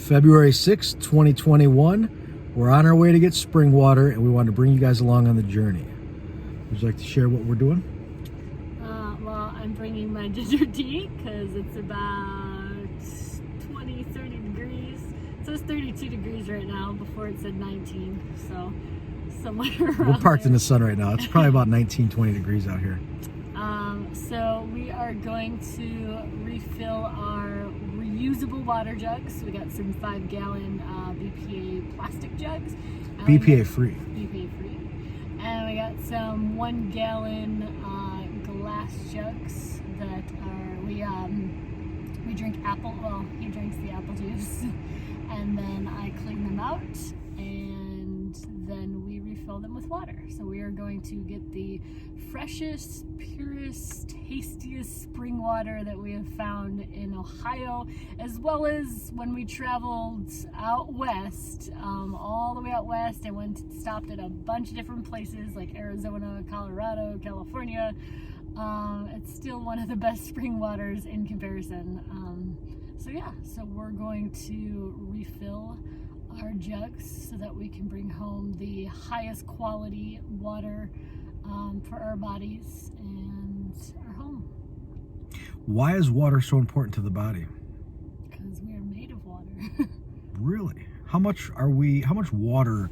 February 6th, 2021. We're on our way to get spring water, and we want to bring you guys along on the journey. Would you like to share what we're doing? Well, I'm bringing my ginger tea because it's about 20, 30 degrees. It says 32 degrees right now. Before it said 19, so somewhere around We're parked there. in the sun right now. It's probably about 19, 20 degrees out here. So we are going to refill our reusable water jugs. We got some 5-gallon BPA plastic jugs. BPA free. BPA free. And we got some 1-gallon glass jugs that are, we drink apple, well, he drinks the apple juice. And then I clean them out, and then we refill them with water. So we are going to get the freshest, purest, tastiest spring water that we have found in Ohio, as well as when we traveled out west, all the way out west. I stopped at a bunch of different places like Arizona, Colorado, California. It's still one of the best spring waters in comparison. So we're going to refill our jugs so that we can bring home the highest quality water for our bodies and our home. Why is water so important to the body? Because we are made of water. Really? How much water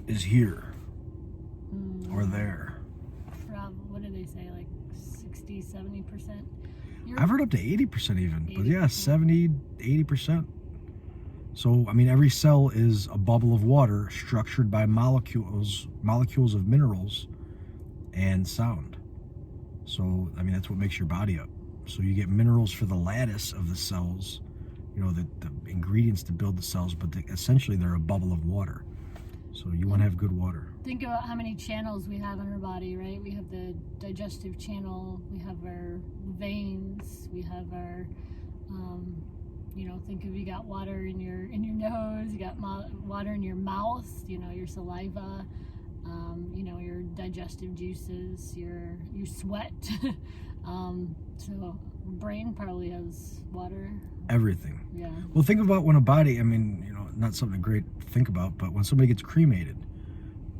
is here or there? What do they say, like 60, 70%? I've heard up to 80% even, but yeah, 70, 80%. So, I mean, every cell is a bubble of water structured by molecules of minerals and sound. So, I mean, that's what makes your body up. So you get minerals for the lattice of the cells, you know, the ingredients to build the cells, but essentially they're a bubble of water. So you want to have good water. Think about how many channels we have in our body, right? We have the digestive channel, we have our veins, we have our, think of, you got water in your nose, you got water in your mouth, your saliva, your digestive juices, your sweat. So brain probably has water. Everything. Yeah. Well, think about when a body, not something great to think about, but when somebody gets cremated,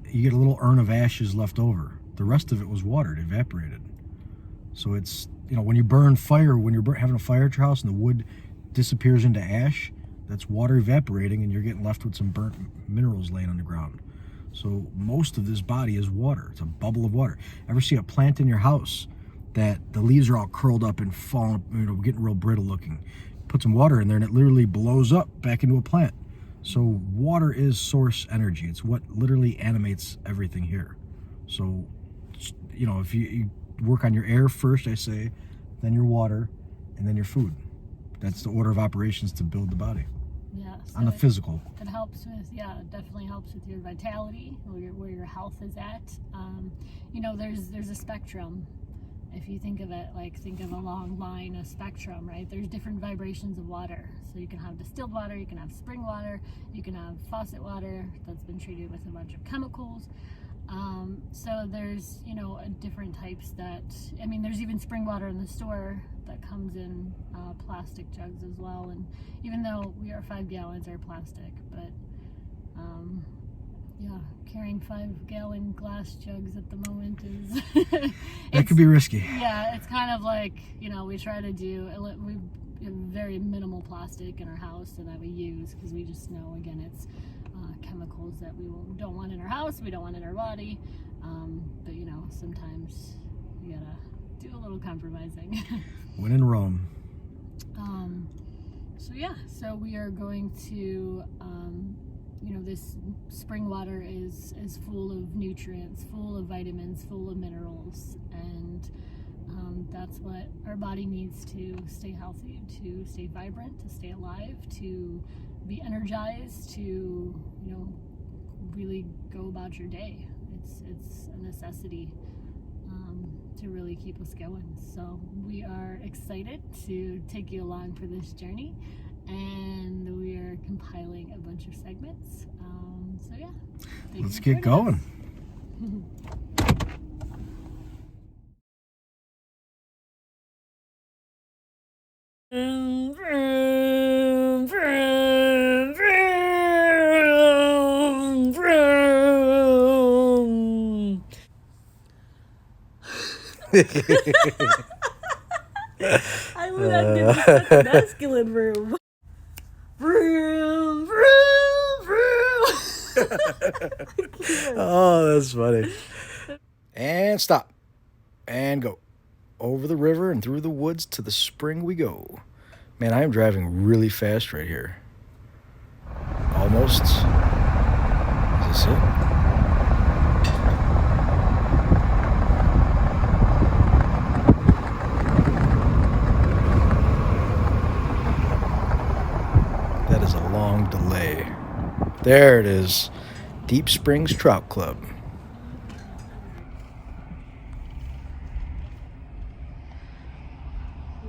you get a little urn of ashes left over. The rest of it was watered, evaporated. So it's, when you burn fire, when you're having a fire at your house and the wood disappears into ash, that's water evaporating and you're getting left with some burnt minerals laying on the ground. So most of this body is water. It's a bubble of water. Ever see a plant in your house that the leaves are all curled up and falling, getting real brittle looking? Put some water in there and it literally blows up back into a plant. So water is source energy. It's what literally animates everything here. So, if you work on your air first, I say, then your water, and then your food. That's the order of operations to build the body. Yeah. So on the physical. It helps with, it definitely helps with your vitality, where your health is at. There's a spectrum. If you think of it, think of a long line, a spectrum, right? There's different vibrations of water. So you can have distilled water, you can have spring water, you can have faucet water that's been treated with a bunch of chemicals. So there's, different types there's even spring water in the store that comes in plastic jugs as well. And even though we are 5 gallons are plastic, but carrying 5-gallon glass jugs at the moment is that could be risky. Yeah, it's kind of like, we try to do, we have very minimal plastic in our house that we use because we just know, again, it's chemicals that we don't want in our house, we don't want in our body, but sometimes you gotta do a little compromising. When in Rome. So we are going to this spring water is full of nutrients, full of vitamins, full of minerals, and that's what our body needs to stay healthy, to stay vibrant, to stay alive, to be energized, to really go about your day. It's a necessity to really keep us going. So we are excited to take you along for this journey, and we are compiling a bunch of segments. Let's get going. Vroom, vroom, vroom. I would have been such a masculine vroom. Vroom, vroom, vroom. Oh, that's funny. And stop. And go. Over the river and through the woods to the spring we go. Man, I am driving really fast right here. Almost. Is this it? That is a long delay. There it is. Deep Springs Trout Club.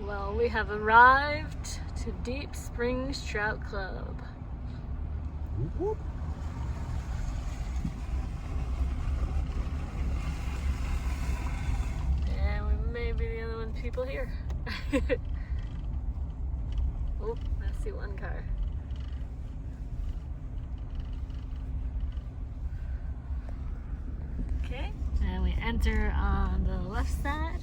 Well, we have arrived to Deep Springs Trout Club. Whoop. And we may be the only people here. Oh, I see one car. Okay, and we enter on the left side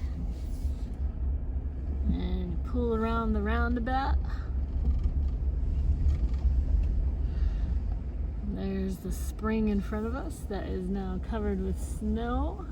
and pull around the roundabout. There's the spring in front of us that is now covered with snow.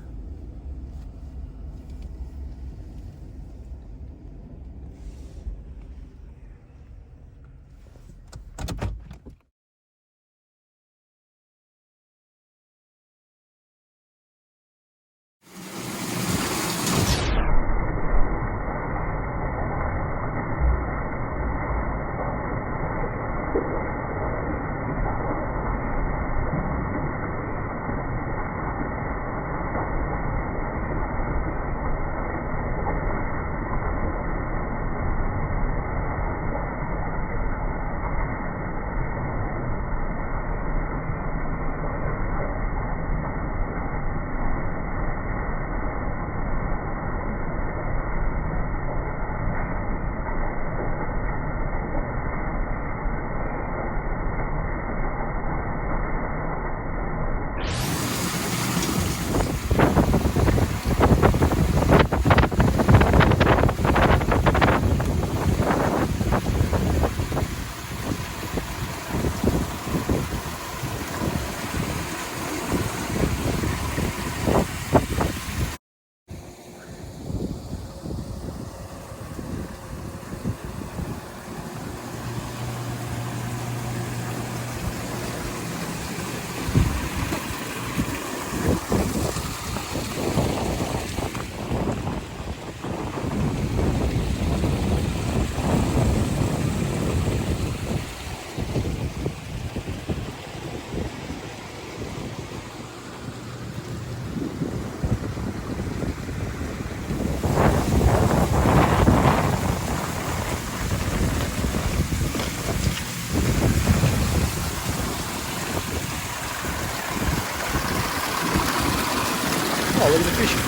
Oh, look at the fishing.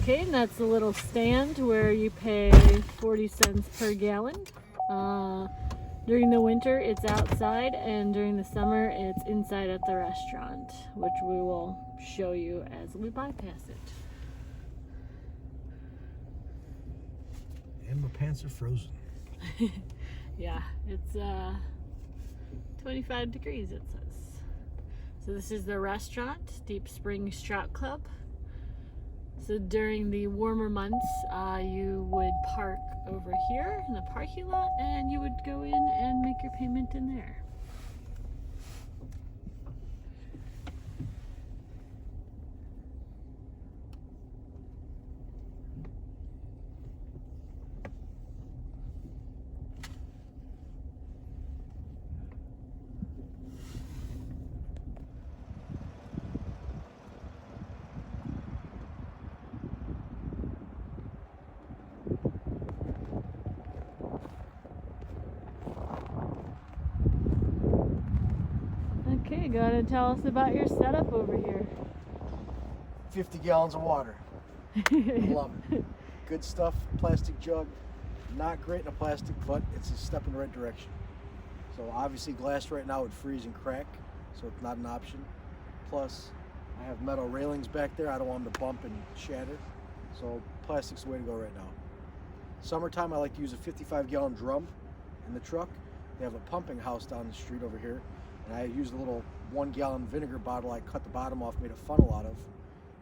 Okay, and that's a little stand where you pay 40 cents per gallon. During the winter, it's outside, and during the summer, it's inside at the restaurant, which we will show you as we bypass it. And my pants are frozen. Yeah, it's 25 degrees, it says. So this is the restaurant, Deep Springs Trout Club. So during the warmer months, you would park over here in the parking lot, and you would go in and make your payment in there. Okay, go ahead and tell us about your setup over here. 50 gallons of water. Love it. Good stuff. Plastic jug. Not great in a plastic, but it's a step in the right direction. So obviously glass right now would freeze and crack, so it's not an option. Plus, I have metal railings back there. I don't want them to bump and shatter. So plastic's the way to go right now. Summertime, I like to use a 55-gallon drum in the truck. They have a pumping house down the street over here, and I used a little 1-gallon vinegar bottle I cut the bottom off, made a funnel out of,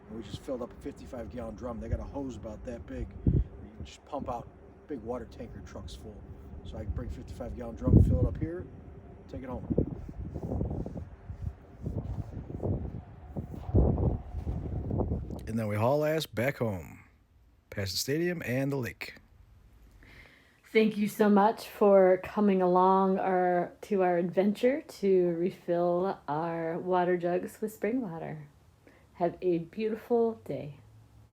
and we just filled up a 55-gallon drum. They got a hose about that big. You can just pump out big water tanker trucks full. So I can bring 55-gallon drum, fill it up here, take it home. And then we haul ass back home, past the stadium and the lake. Thank you so much for coming along to our adventure to refill our water jugs with spring water. Have a beautiful day.